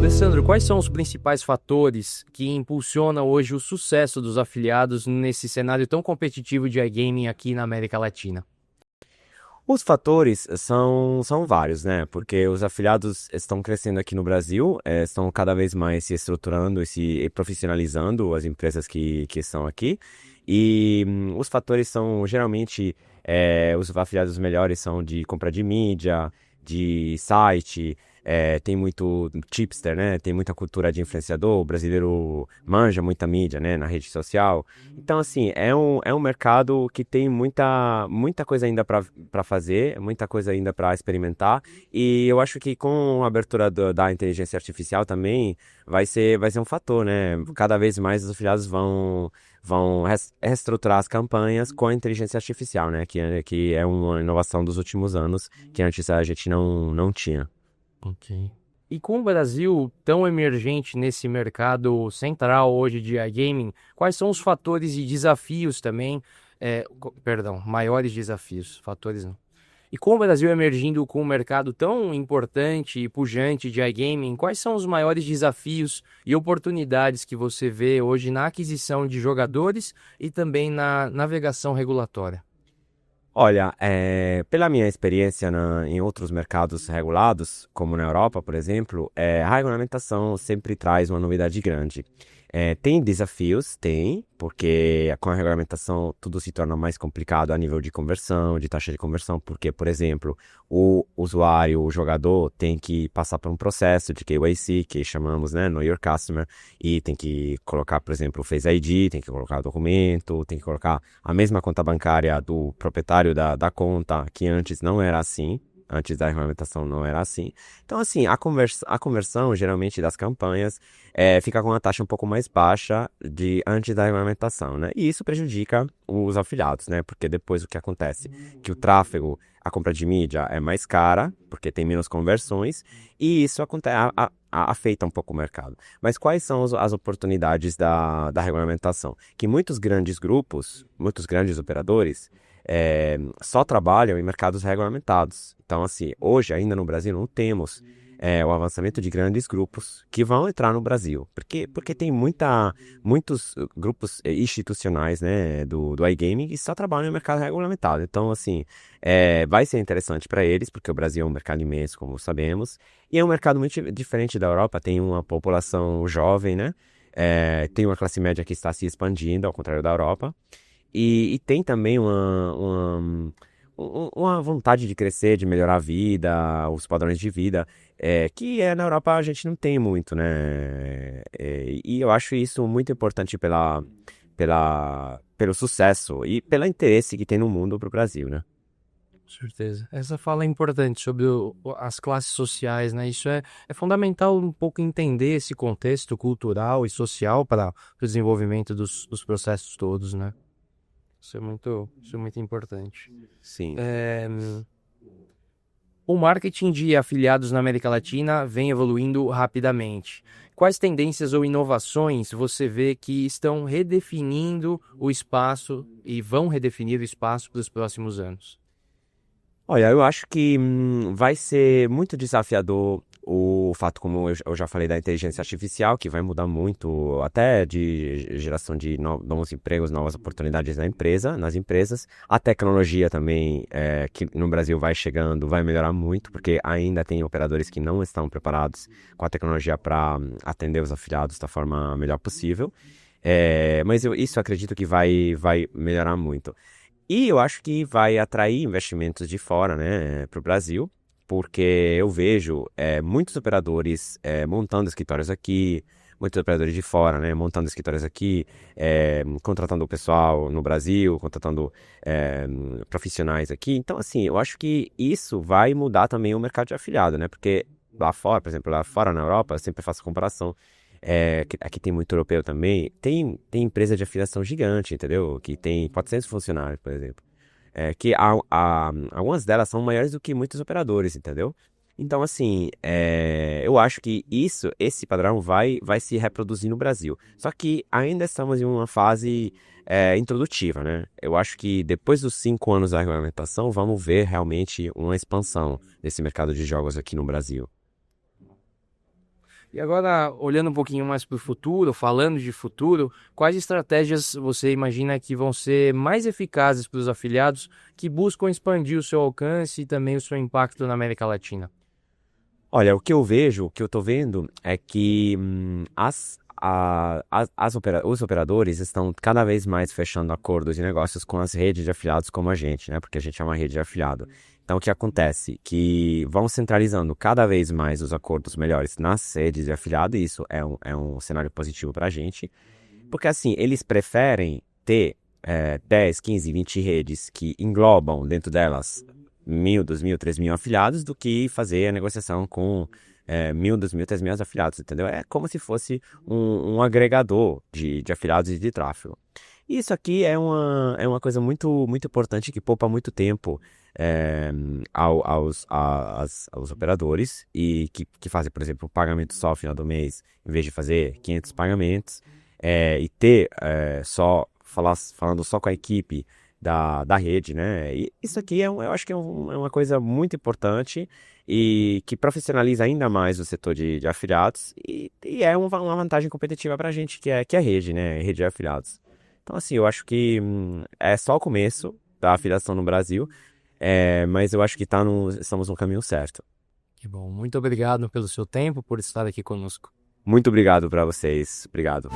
Alessandro, quais são os principais fatores que impulsionam hoje o sucesso dos afiliados nesse cenário tão competitivo de iGaming aqui na América Latina? Os fatores são vários, né? Porque os afiliados estão crescendo aqui no Brasil, estão cada vez mais se estruturando e profissionalizando as empresas que estão aqui. E os fatores são, geralmente, os afiliados melhores são de compra de mídia, de site, tem muito tipster, né? Tem muita cultura de influenciador, o brasileiro manja muita mídia, né? Na rede social. Então, assim, é um mercado que tem muita coisa ainda para fazer, muita coisa ainda para experimentar. E eu acho que com a abertura da inteligência artificial também vai ser um fator, né? Cada vez mais os afiliados vão reestruturar as campanhas com a inteligência artificial, né? Que é uma inovação dos últimos anos que antes a gente não tinha. Ok. E com o Brasil tão emergente nesse mercado central hoje de iGaming, quais são os fatores e desafios também, perdão, maiores desafios, fatores não. E com o Brasil emergindo com um mercado tão importante e pujante de iGaming, quais são os maiores desafios e oportunidades que você vê hoje na aquisição de jogadores e também na navegação regulatória? Olha, pela minha experiência em outros mercados regulados, como na Europa, por exemplo, a regulamentação sempre traz uma novidade grande. Tem desafios, tem, porque com a regulamentação tudo se torna mais complicado a nível de conversão, de taxa de conversão, porque, por exemplo, o usuário, o jogador, tem que passar por um processo de KYC, que chamamos, né, Know Your Customer, e tem que colocar, por exemplo, o Face ID, tem que colocar o documento, tem que colocar a mesma conta bancária do proprietário da conta, que antes não era assim. Antes da regulamentação não era assim. Então, assim, a conversão, geralmente, das campanhas fica com uma taxa um pouco mais baixa de antes da regulamentação, né? E isso prejudica os afiliados, né? Porque depois o que acontece? Que o tráfego, a compra de mídia é mais cara, porque tem menos conversões, e isso afeta um pouco o mercado. Mas quais são as oportunidades da regulamentação? Que muitos grandes grupos, muitos grandes operadores, só trabalham em mercados regulamentados. Então, assim, hoje ainda no Brasil não temos o avançamento de grandes grupos que vão entrar no Brasil. Porque tem muitos grupos institucionais, né, do iGaming que só trabalham em mercado regulamentado. Então, assim, vai ser interessante para eles, porque o Brasil é um mercado imenso, como sabemos, e é um mercado muito diferente da Europa, tem uma população jovem, né? Tem uma classe média que está se expandindo, ao contrário da Europa. E tem também uma vontade de crescer, de melhorar a vida, os padrões de vida, que na Europa a gente não tem muito, né? E eu acho isso muito importante pelo sucesso e pelo interesse que tem no mundo para o Brasil, né? Com certeza. Essa fala é importante sobre as classes sociais, né? Isso é fundamental um pouco entender esse contexto cultural e social para o desenvolvimento dos processos todos, né? Isso é muito importante. Sim. O marketing de afiliados na América Latina vem evoluindo rapidamente. Quais tendências ou inovações você vê que estão redefinindo o espaço e vão redefinir o espaço para os próximos anos? Olha, eu acho que vai ser muito desafiador o fato, como eu já falei, da inteligência artificial, que vai mudar muito, até de geração de novos empregos, novas oportunidades nas empresas. A tecnologia também, que no Brasil vai chegando, vai melhorar muito, porque ainda tem operadores que não estão preparados com a tecnologia para atender os afiliados da forma melhor possível. Mas isso eu acredito que vai melhorar muito. E eu acho que vai atrair investimentos de fora, né, para o Brasil, porque eu vejo muitos operadores montando escritórios aqui, muitos operadores de fora, né, montando escritórios aqui, contratando o pessoal no Brasil, contratando profissionais aqui. Então, assim, eu acho que isso vai mudar também o mercado de afiliado, né, porque lá fora, por exemplo, lá fora na Europa, eu sempre faço comparação. Aqui tem muito europeu também. Tem empresa de afiliação gigante, entendeu? Que tem 400 funcionários, por exemplo. Que algumas delas são maiores do que muitos operadores, entendeu? Então, assim, eu acho que esse padrão vai se reproduzir no Brasil. Só que ainda estamos em uma fase introdutiva, né? Eu acho que depois dos 5 anos da regulamentação, vamos ver realmente uma expansão desse mercado de jogos aqui no Brasil. E agora, olhando um pouquinho mais para o futuro, falando de futuro, quais estratégias você imagina que vão ser mais eficazes para os afiliados que buscam expandir o seu alcance e também o seu impacto na América Latina? Olha, o que eu vejo, o que eu tô vendo é que os operadores estão cada vez mais fechando acordos de negócios com as redes de afiliados como a gente, né? Porque a gente é uma rede de afiliado. Então, o que acontece? Que vão centralizando cada vez mais os acordos melhores nas redes de afiliado, e isso é um cenário positivo para a gente, porque assim, eles preferem ter 10, 15, 20 redes que englobam dentro delas 1.000, 2.000, 3.000 afiliados do que fazer a negociação com 1.000, 2.000, 3.000 afiliados, entendeu? É como se fosse um agregador de afiliados e de tráfego. Isso aqui é uma coisa muito, muito importante que poupa muito tempo aos operadores e que fazem, por exemplo, o pagamento só no final do mês, em vez de fazer 500 pagamentos, e ter falando só com a equipe da rede, né? E isso aqui eu acho que é uma coisa muito importante e que profissionaliza ainda mais o setor de afiliados e é uma vantagem competitiva para a gente que é a rede, né? Rede de afiliados. Então, assim, eu acho que é só o começo da afiliação no Brasil, mas eu acho que estamos no caminho certo. Que bom, muito obrigado pelo seu tempo, por estar aqui conosco. Muito obrigado para vocês. Obrigado.